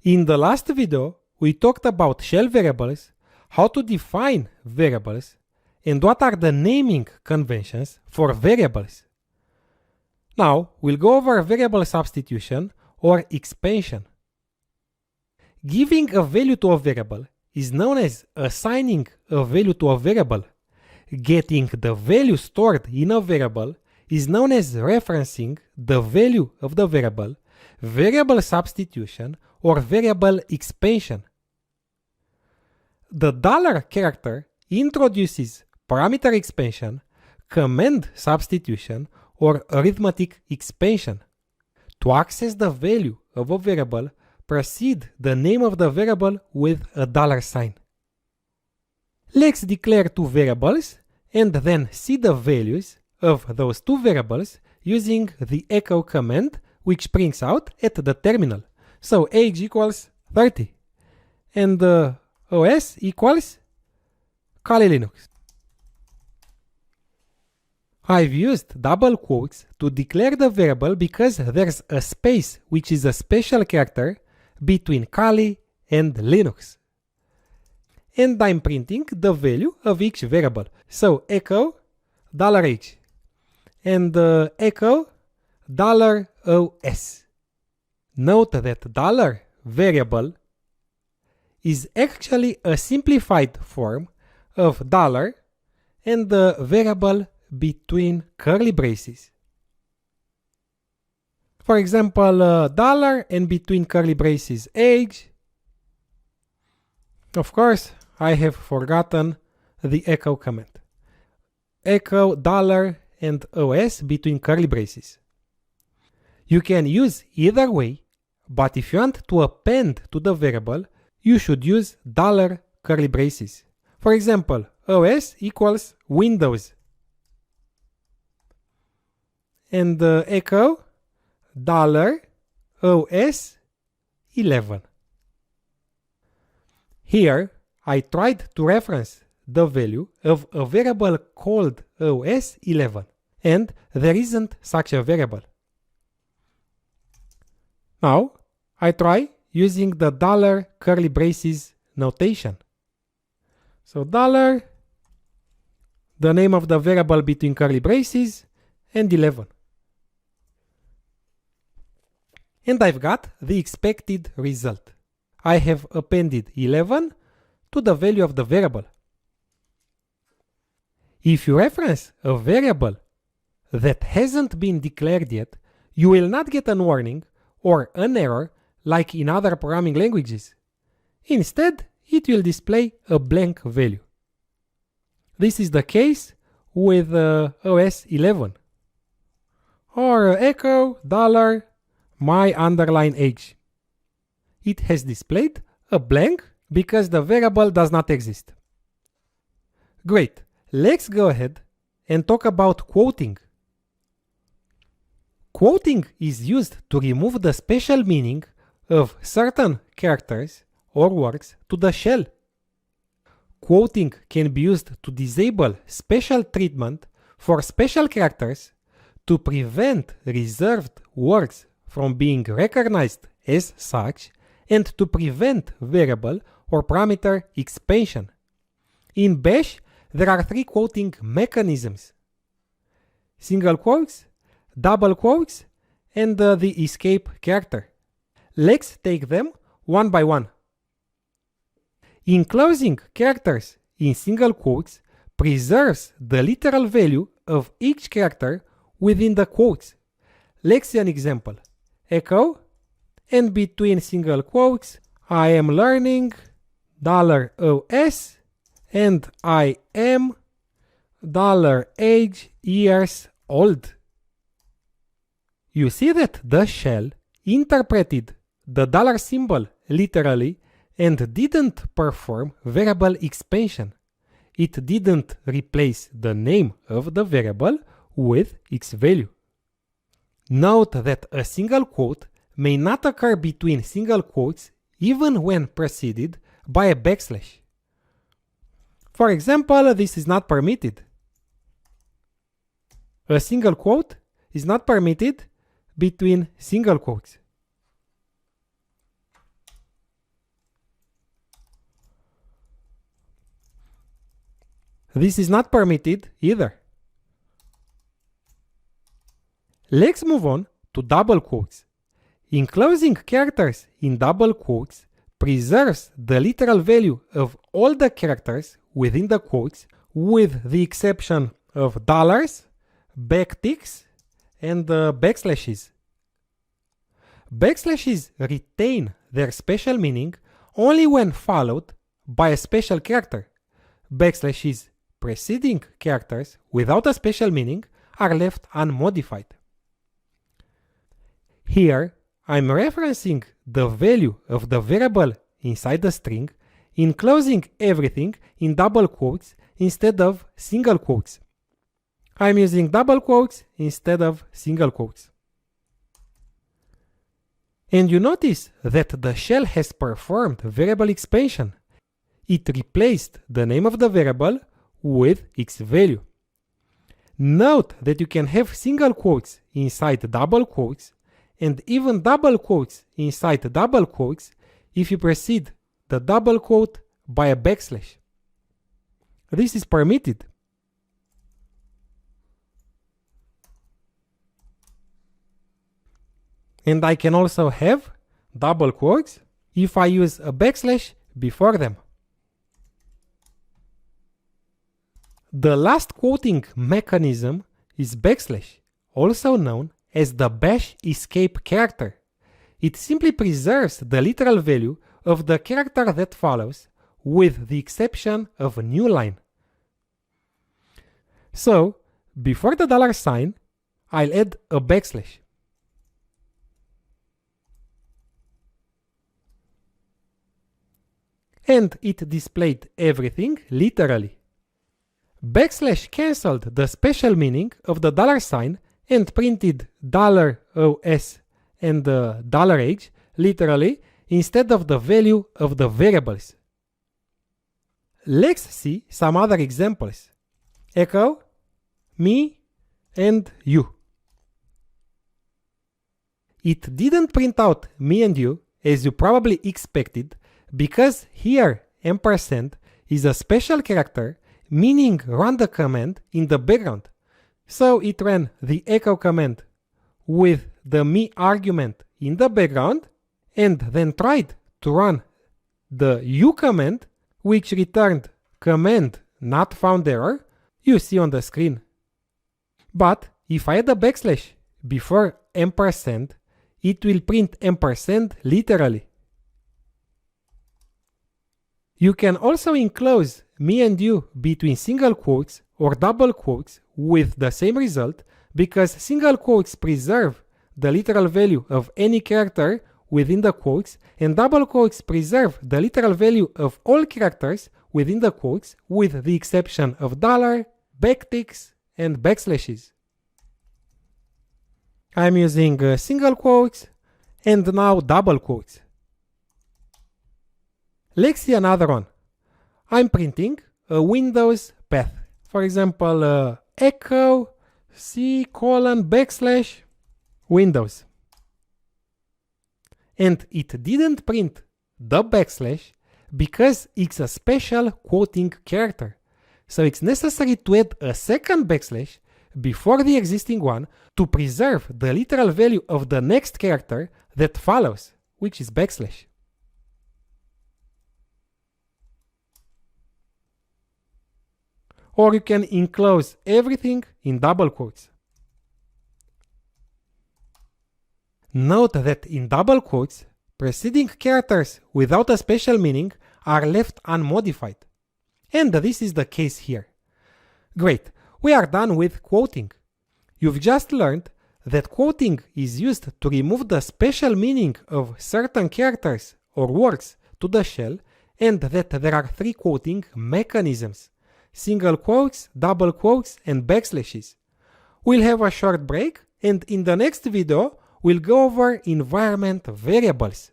In the last video, we talked about shell variables, how to define variables, and what are the naming conventions for variables. Now, we'll go over variable substitution or expansion. Giving a value to a variable is known as assigning a value to a variable. Getting the value stored in a variable is known as referencing the value of the variable, variable substitution, or variable expansion. The $character introduces parameter expansion, command substitution, or arithmetic expansion. To access the value of a variable, precede the name of the variable with a $sign. Let's declare two variables and then see the values of those two variables using the echo command, which prints out at the terminal. So age equals 30 and OS equals Kali Linux. I've used double quotes to declare the variable because there's a space which is a special character between Kali and Linux. And I'm printing the value of each variable. So echo $h and echo $os. Note that $variable is actually a simplified form of dollar and the variable between curly braces. For example, dollar and between curly braces age. Of course, I have forgotten the echo command. Echo $, and OS between curly braces. You can use either way, but if you want to append to the variable, you should use $ curly braces. For example, OS equals Windows. And echo $OS 11. Here, I tried to reference the value of a variable called OS 11, and there isn't such a variable. Now, I try using the $ curly braces notation. So $, the name of the variable between curly braces, and 11. And I've got the expected result. I have appended 11 to the value of the variable. If you reference a variable that hasn't been declared yet, you will not get a warning or an error like in other programming languages. Instead, it will display a blank value. This is the case with OS 11. Or echo $ my underline age. It has displayed a blank because the variable does not exist. Great, let's go ahead and talk about quoting. Quoting is used to remove the special meaning of certain characters or words to the shell. Quoting can be used to disable special treatment for special characters to prevent reserved words from being recognized as such and to prevent variable or parameter expansion. In Bash, there are three quoting mechanisms: single quotes, double quotes, and the escape character. Let's take them one by one. Enclosing characters in single quotes preserves the literal value of each character within the quotes. Let's see an example. Echo, and between single quotes, I am learning $OS, and I am $age years old. You see that the shell interpreted the $ symbol literally and didn't perform variable expansion. It didn't replace the name of the variable with its value. Note that a single quote may not occur between single quotes even when preceded by a backslash. For example, this is not permitted. A single quote is not permitted between single quotes. This is not permitted either. Let's move on to double quotes. Enclosing characters in double quotes preserves the literal value of all the characters within the quotes with the exception of dollars, backticks, and backslashes. Backslashes retain their special meaning only when followed by a special character. Backslashes preceding characters without a special meaning are left unmodified. Here, I'm referencing the value of the variable inside the string, enclosing everything in double quotes instead of single quotes. I'm using double quotes instead of single quotes. And you notice that the shell has performed variable expansion. It replaced the name of the variable with its value. Note that you can have single quotes inside double quotes and even double quotes inside double quotes if you precede the double quote by a backslash. This is permitted. And I can also have double quotes if I use a backslash before them. The last quoting mechanism is backslash, also known as the bash escape character. It simply preserves the literal value of the character that follows, with the exception of a new line. So, before the $, I'll add a backslash. And it displayed everything literally. Backslash cancelled the special meaning of the $, and printed $OS and $H literally instead of the value of the variables. Let's see some other examples. Echo, me, and you. It didn't print out me and you as you probably expected, because here ampersand is a special character meaning run the command in the background. So it ran the echo command with the me argument in the background and then tried to run the you command, which returned command not found error you see on the screen. But if I add a backslash before ampersand, it will print ampersand literally. You can also enclose me and you between single quotes or double quotes with the same result, because single quotes preserve the literal value of any character within the quotes, and double quotes preserve the literal value of all characters within the quotes with the exception of $, backticks, and backslashes. I'm using single quotes and now double quotes. Let's see another one. I'm printing a Windows path. For example, echo C:\\/ Windows. And it didn't print the backslash because it's a special quoting character. So it's necessary to add a second backslash before the existing one to preserve the literal value of the next character that follows, which is backslash. Or you can enclose everything in double quotes. Note that in double quotes, preceding characters without a special meaning are left unmodified. And this is the case here. Great, we are done with quoting. You've just learned that quoting is used to remove the special meaning of certain characters or words to the shell, and that there are three quoting mechanisms: single quotes, double quotes, and backslashes. We'll have a short break, and in the next video, we'll go over environment variables.